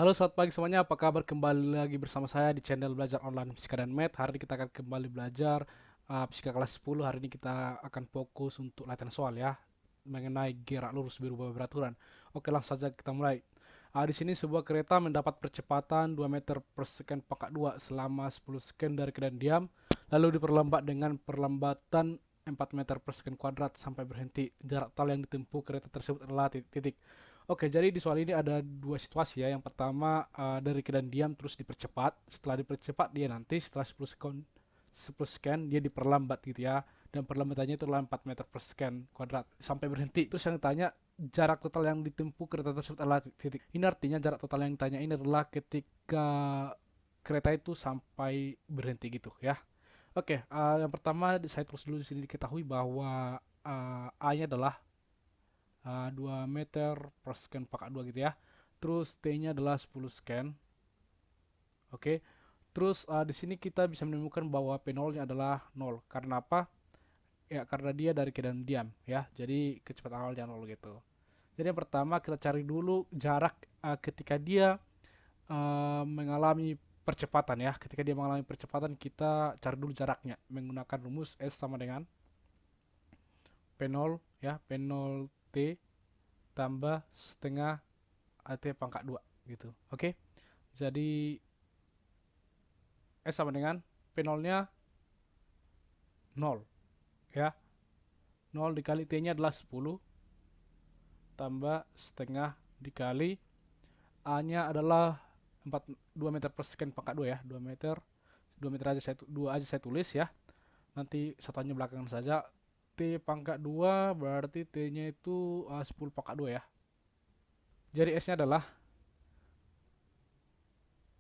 Halo, selamat pagi semuanya. Apa kabar? Kembali lagi bersama saya di channel Belajar Online Fisika dan Math. Hari ini kita akan kembali belajar Fisika kelas 10. Hari ini kita akan fokus untuk latihan soal ya, mengenai gerak lurus berubah beraturan. Oke, langsung saja kita mulai. Di sini sebuah kereta mendapat percepatan 2 meter per second pangkat 2 selama 10 second dari keadaan diam, lalu diperlambat dengan perlambatan 4 meter per second kuadrat sampai berhenti. Jarak total yang ditempuh kereta tersebut adalah titik. Oke, jadi di soal ini ada dua situasi ya. Yang pertama dari keadaan diam terus dipercepat. Setelah dipercepat dia nanti setelah 10 scan dia diperlambat gitu ya. Dan perlambatannya itu adalah 4 meter per scan kuadrat sampai berhenti. Terus yang ditanya jarak total yang ditempuh kereta tersebut adalah titik. Ini artinya jarak total yang ditanya ini adalah ketika kereta itu sampai berhenti gitu ya. Oke, yang pertama saya tulis dulu di sini diketahui bahwa A-nya adalah 2 meter per scan pangkat 2 gitu ya. Terus T-nya adalah 10 scan. Oke. Terus di sini kita bisa menemukan bahwa P0-nya adalah 0. Karena apa? Ya, karena dia dari keadaan diam ya. Jadi kecepatan awalnya 0 gitu. Jadi yang pertama kita cari dulu jarak ketika dia mengalami percepatan ya. Ketika dia mengalami percepatan kita cari dulu jaraknya menggunakan rumus S sama dengan P0 ya, P0 T tambah setengah AT pangkat 2 gitu. Oke. Jadi S sama dengan P0-nya 0 ya. 0 dikali T-nya adalah 10 tambah setengah dikali A-nya adalah 2 meter per second pangkat 2 ya. 2 meter aja 2 aja saya tulis ya. Nanti satuannya belakangan saja. T pangkat 2 berarti T-nya itu 10 pangkat 2 ya. Jadi S-nya adalah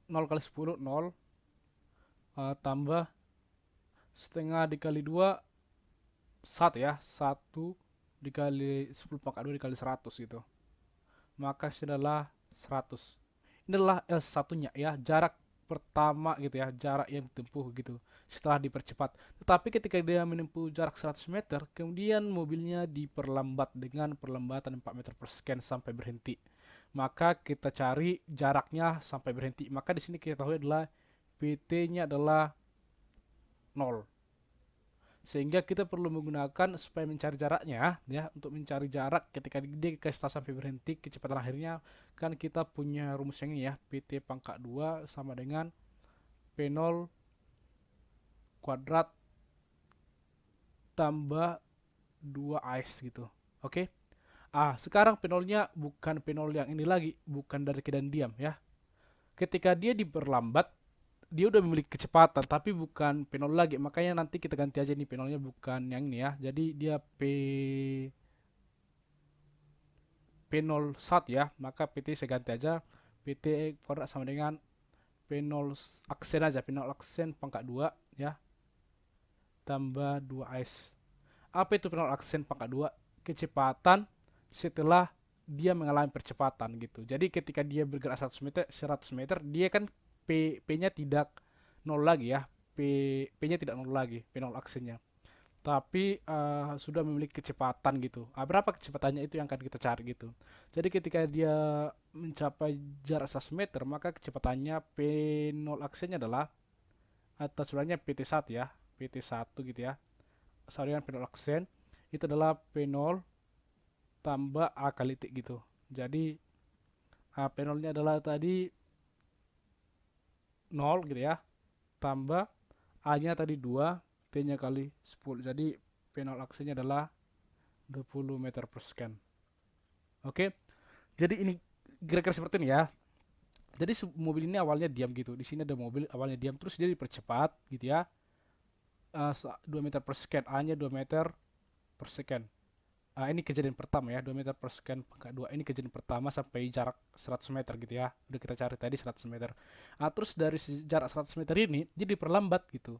0 kali 10 0 tambah setengah dikali 2 1 ya. 1 dikali 10 pangkat 2 dikali 100 gitu. Maka ini adalah 100. Ini adalah L1-nya ya, jarak pertama gitu ya, jarak yang ditempuh gitu setelah dipercepat. Tetapi ketika dia menempuh jarak 100 meter, kemudian mobilnya diperlambat dengan perlambatan 4 meter per second sampai berhenti. Maka kita cari jaraknya sampai berhenti. Maka di sini kita tahu adalah PT-nya adalah 0. Sehingga kita perlu menggunakan supaya mencari jaraknya ya, untuk mencari jarak ketika dia ke start sampai berhenti kecepatan akhirnya kan kita punya rumus yang ini ya, PT pangkat 2 sama dengan P0 kuadrat tambah 2AS gitu. Oke. Sekarang P0-nya bukan P0 yang ini lagi, bukan dari keadaan diam ya. Ketika dia diperlambat, dia udah memiliki kecepatan tapi bukan P0 lagi. Makanya nanti kita ganti aja nih P0-nya bukan yang ini ya. Jadi dia P01 ya, maka PT saya ganti aja PT kuadrat sama dengan P0 aksen aja, P0 aksen pangkat 2 ya, tambah 2S. Apa itu P0 aksen pangkat 2? Kecepatan setelah dia mengalami percepatan gitu. Jadi ketika dia bergerak 100 meter dia kan P-nya tidak 0 lagi ya. P-nya tidak 0 lagi, P0 aksennya. Tapi sudah memiliki kecepatan gitu. Berapa kecepatannya itu yang akan kita cari gitu. Jadi ketika dia mencapai jarak 100 meter, maka kecepatannya P0 aksennya adalah atau sebenarnya PT1 ya, PT1 gitu ya. Saringan P0 aksen itu adalah P0 tambah A kali T gitu. Jadi P0-nya adalah tadi 0 gitu ya, tambah A-nya tadi 2, T-nya kali 10. Jadi P0 aksennya adalah 20 meter per second. Oke, jadi ini kira-kira seperti ini ya. Jadi mobil ini awalnya diam gitu. Di sini ada mobil awalnya diam, terus dia dipercepat gitu ya. 2 meter per second, A-nya 2 meter per second. Ini kejadian pertama ya, 2 meter per second pangkat 2. Ini kejadian pertama sampai jarak 100 meter gitu ya. Udah kita cari tadi 100 meter. Terus dari jarak 100 meter ini, dia diperlambat gitu.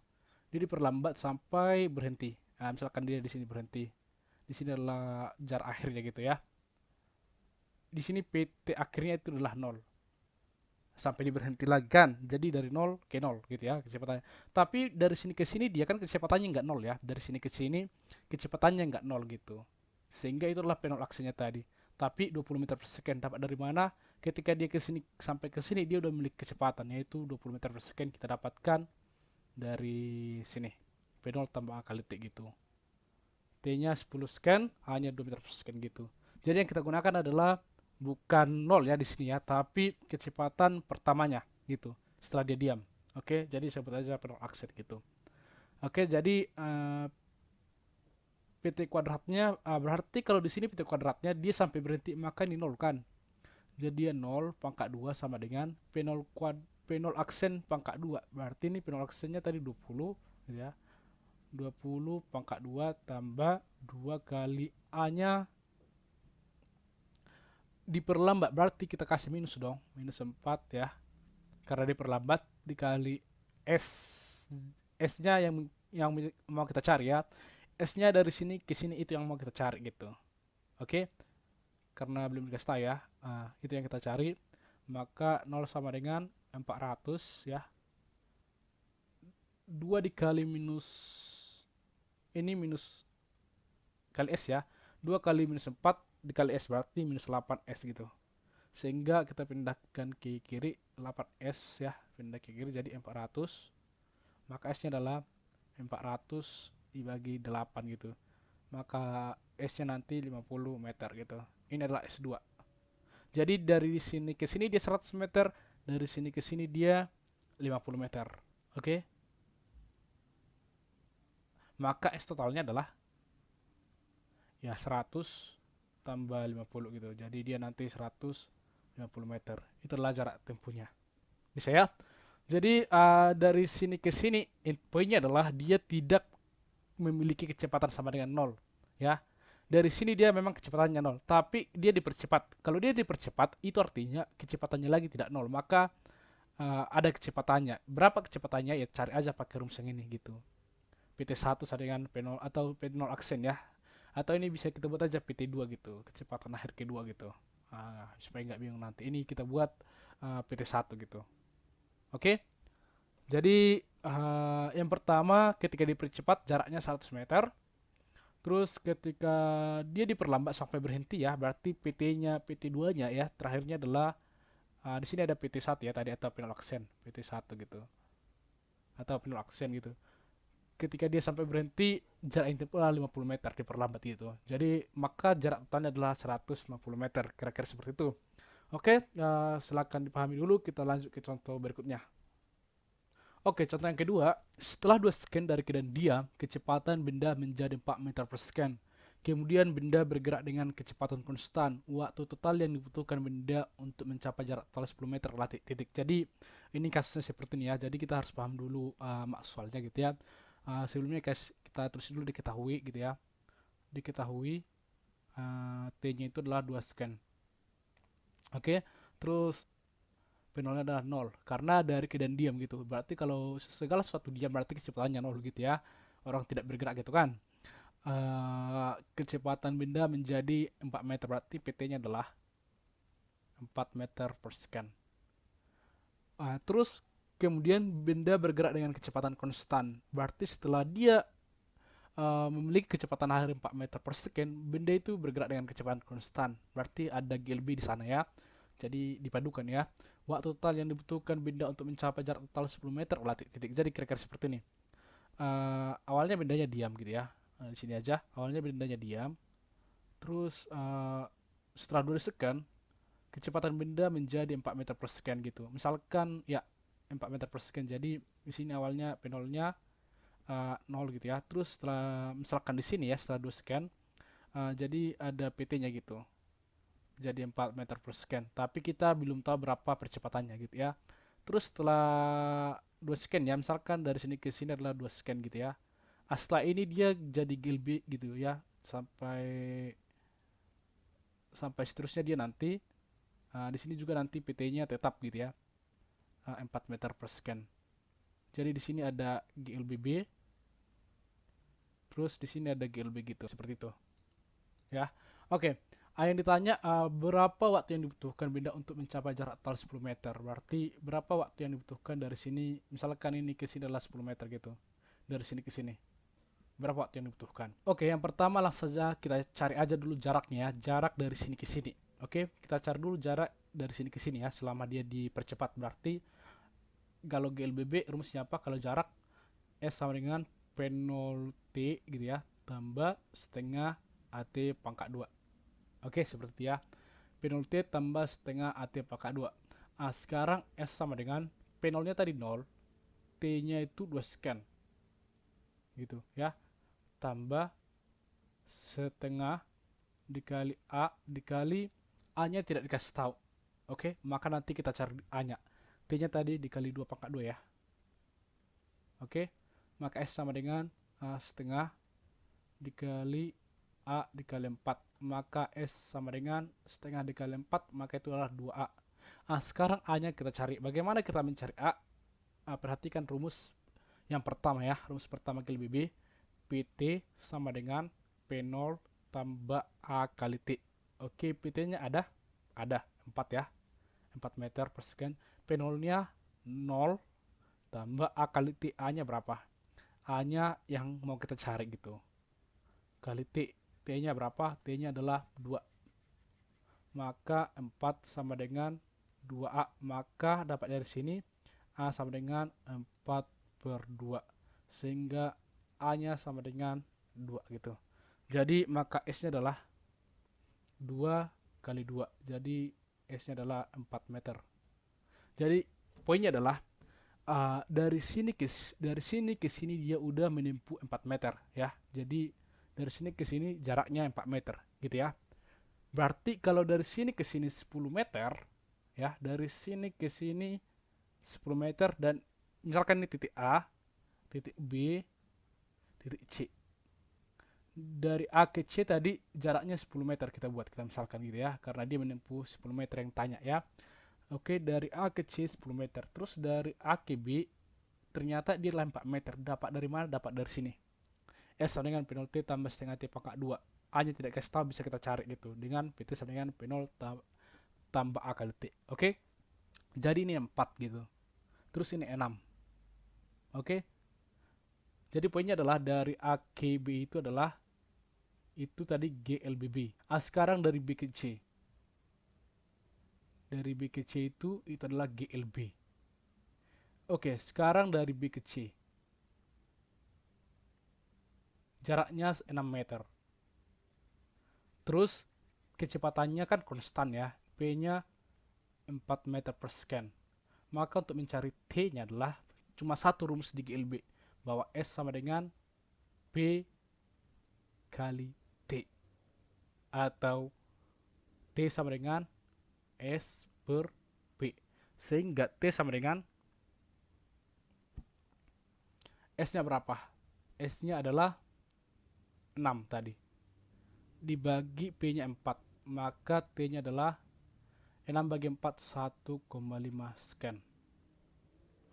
Dia diperlambat sampai berhenti. Misalkan dia di sini berhenti. Di sini adalah jarak akhirnya gitu ya. Di sini PT akhirnya itu adalah 0 sampai dia berhenti lagi kan, jadi dari 0 ke 0 gitu ya kecepatannya. Tapi dari sini ke sini dia kan kecepatannya nggak 0 ya, dari sini ke sini kecepatannya nggak 0 gitu, sehingga itu adalah P0 aksinya tadi. Tapi 20 meter per second dapat dari mana? Ketika dia ke sini sampai ke sini dia udah memiliki kecepatan yaitu 20 meter per second kita dapatkan dari sini. P0 tambah A kali T gitu. T-nya 10 scan, A-nya 2 meter per second gitu. Jadi yang kita gunakan adalah bukan 0 ya di sini ya, tapi kecepatan pertamanya gitu. Setelah dia diam. Oke, jadi sebut aja P0 aksen gitu. Oke, jadi PT kuadratnya berarti kalau di sini PT kuadratnya dia sampai berhenti maka ini 0 kan. Jadi dia 0 pangkat 2 sama dengan P0 aksen pangkat 2. Berarti ini P0 aksennya tadi 20 gitu ya. 20 pangkat 2 tambah 2 kali A-nya diperlambat. Berarti kita kasih minus dong. Minus 4 ya. Karena diperlambat dikali S. S-nya yang mau kita cari ya. S-nya dari sini ke sini itu yang mau kita cari gitu. Oke. Karena belum dikasih tahu ya. Itu yang kita cari. Maka 0 sama dengan 400 ya. 2 dikali minus ini minus kali S ya. 2 kali minus 4 dikali S berarti minus 8S gitu. Sehingga kita pindahkan ke kiri 8S ya. Pindah ke kiri jadi 400. Maka S-nya adalah 400 dibagi 8 gitu. Maka S-nya nanti 50 meter gitu. Ini adalah S2. Jadi dari sini ke sini dia 100 meter, dari sini ke sini dia 50 meter. Oke? Maka S totalnya adalah ya 100 tambah 50 gitu. Jadi dia nanti 150 meter. Itu adalah jarak tempuhnya. Bisa ya? Jadi dari sini ke sini poinnya adalah dia tidak memiliki kecepatan sama dengan 0 ya. Dari sini dia memang kecepatannya 0, tapi dia dipercepat. Kalau dia dipercepat itu artinya kecepatannya lagi tidak 0, maka ada kecepatannya. Berapa kecepatannya ya cari aja pakai rumus yang ini gitu. PT1 sama dengan P0 atau P0 aksen ya. Atau ini bisa kita buat aja PT2 gitu, kecepatan akhir kedua gitu. Supaya nggak bingung nanti. Ini kita buat PT1 gitu. Oke. Jadi yang pertama ketika dipercepat jaraknya 100 meter. Terus ketika dia diperlambat sampai berhenti ya, berarti PT-nya, PT2-nya ya, terakhirnya adalah di sini ada PT1 ya tadi atau penol aksen, PT1 gitu. Atau penol aksen gitu. Ketika dia sampai berhenti, jarak tempuh 50 meter diperlambat gitu. Jadi maka jarak totalnya adalah 150 meter, kira-kira seperti itu. Oke, silakan dipahami dulu, kita lanjut ke contoh berikutnya. Oke, contoh yang kedua, setelah 2 scan dari keadaan diam, kecepatan benda menjadi 4 meter per scan. Kemudian benda bergerak dengan kecepatan konstan. Waktu total yang dibutuhkan benda untuk mencapai jarak total 10 meter adalah titik. Jadi ini kasusnya seperti ini ya. Jadi kita harus paham dulu soalnya gitu ya. Sebelumnya kita tulis dulu diketahui gitu ya. Diketahui T-nya itu adalah 2 scan. Oke, terus P0-nya adalah 0 karena dari keadaan diam gitu. Berarti kalau segala sesuatu diam berarti kecepatannya 0 gitu ya. Orang tidak bergerak gitu kan. Kecepatan benda menjadi 4 meter berarti PT-nya adalah 4 meter per second. Terus kemudian benda bergerak dengan kecepatan konstan. Berarti setelah dia memiliki kecepatan akhir 4 meter per second, benda itu bergerak dengan kecepatan konstan. Berarti ada GLB di sana ya. Jadi dipadukan ya. Waktu total yang dibutuhkan benda untuk mencapai jarak total 10 meter ulah titik. Jadi kira-kira seperti ini. Awalnya bendanya diam gitu ya. Di sini aja. Awalnya bendanya diam. Terus setelah 2 second, kecepatan benda menjadi 4 meter per second gitu. Misalkan ya 4 meter per second. Jadi di sini awalnya P0-nya 0 gitu ya. Terus setelah misalkan di sini ya setelah 2 scan jadi ada PT-nya gitu. Jadi 4 meter per second. Tapi kita belum tahu berapa percepatannya gitu ya. Terus setelah 2 scan ya, misalkan dari sini ke sini adalah 2 scan gitu ya. Setelah ini dia jadi gilby gitu ya. Sampai sampai seterusnya dia nanti di sini juga nanti PT-nya tetap gitu ya. 4 meter per second. Jadi di sini ada GLBB. Terus di sini ada GLB gitu, seperti itu. Ya. Oke. Yang ditanya berapa waktu yang dibutuhkan benda untuk mencapai jarak total 10 meter. Berarti berapa waktu yang dibutuhkan dari sini, misalkan ini ke sini adalah 10 meter gitu. Dari sini ke sini. Berapa waktu yang dibutuhkan? Oke, yang pertama langsung saja kita cari aja dulu jaraknya, jarak dari sini ke sini. Oke, kita cari dulu jarak dari sini ke sini ya, selama dia dipercepat. Berarti kalau GLBB rumusnya apa? Kalau jarak S sama dengan P0 T gitu ya, tambah setengah AT pangkat 2. Oke, seperti itu ya. P0 T tambah setengah AT pangkat 2. Sekarang S sama dengan P0 nya tadi 0, T nya itu 2 scan gitu ya, tambah setengah dikali A dikali A nya tidak dikasih tahu. Oke, maka nanti kita cari A nya. T nya tadi dikali 2 pangkat 2 ya. Oke, maka S sama dengan setengah dikali A dikali 4. Maka S sama dengan setengah dikali 4, maka itu adalah 2A. Sekarang A nya kita cari. Bagaimana kita mencari A? Perhatikan rumus yang pertama ya. Rumus pertama GLBB. PT sama dengan P0 tambah A kali T. Oke, PT nya ada? Ada, 4 ya. 4 meter per second. P0 nya 0 tambah A kali T. A nya berapa? A nya yang mau kita cari gitu. Kali T. T nya berapa? T nya adalah 2. Maka 4 sama dengan 2A. Maka dapat dari sini A sama dengan 4 per 2. Sehingga A nya sama dengan 2 gitu. Jadi maka S nya adalah 2 kali 2. Jadi S nya adalah 4 meter. Jadi poinnya adalah dari sini ke sini dia udah menempuh 4 meter ya. Jadi dari sini ke sini jaraknya 4 meter gitu ya. Berarti kalau dari sini ke sini 10 meter ya, dari sini ke sini 10 meter, dan misalkan ini titik A, titik B, titik C. Dari A ke C tadi jaraknya 10 meter kita misalkan gitu ya, karena dia menempuh 10 meter yang tanya ya. Oke, dari A ke C 10 meter. Terus dari A ke B ternyata dia adalah 4 meter. Dapat dari mana? Dapat dari sini. S sama dengan P0 T tambah setengah T pangkat 2. A nya tidak kasih tahu, bisa kita cari gitu dengan PT sama dengan P0 tambah A kali T. Oke, jadi ini 4 gitu. Terus ini 6. Oke, jadi poinnya adalah dari A ke B itu adalah itu tadi GLBB. Sekarang dari B ke C. Dari B ke C itu adalah GLB. Oke, sekarang dari B ke C. Jaraknya 6 meter. Terus kecepatannya kan konstan ya. P-nya 4 meter per second. Maka untuk mencari T-nya adalah cuma satu rumus di GLB, bahwa S sama dengan P kali T, atau T sama dengan S per P. Sehingga T sama dengan S-nya berapa? S-nya adalah 6 tadi. Dibagi P-nya 4. Maka T-nya adalah 6 bagi 4, 1,5 scan.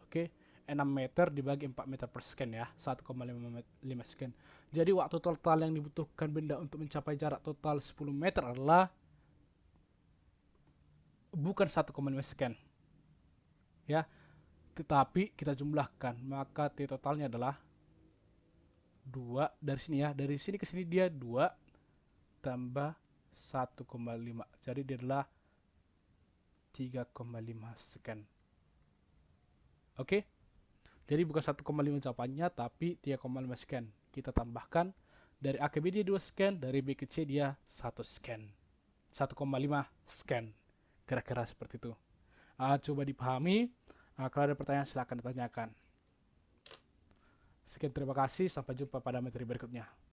Oke, 6 meter dibagi 4 meter per scan ya, 1,5 scan. Jadi waktu total yang dibutuhkan benda untuk mencapai jarak total 10 meter adalah bukan 1,5 scan. Ya, tetapi kita jumlahkan, maka T totalnya adalah 2 dari sini ya. Dari sini ke sini dia 2 tambah 1,5. Jadi dia adalah 3,5 scan. Oke? Jadi bukan 1,5 jawabannya, tapi 3,5 scan. Kita tambahkan, dari A ke B dia 2 scan, dari B ke C dia 1 scan. 1,5 scan. Kira-kira seperti itu. Coba dipahami. Kalau ada pertanyaan silahkan ditanyakan. Sekian, terima kasih. Sampai jumpa pada materi berikutnya.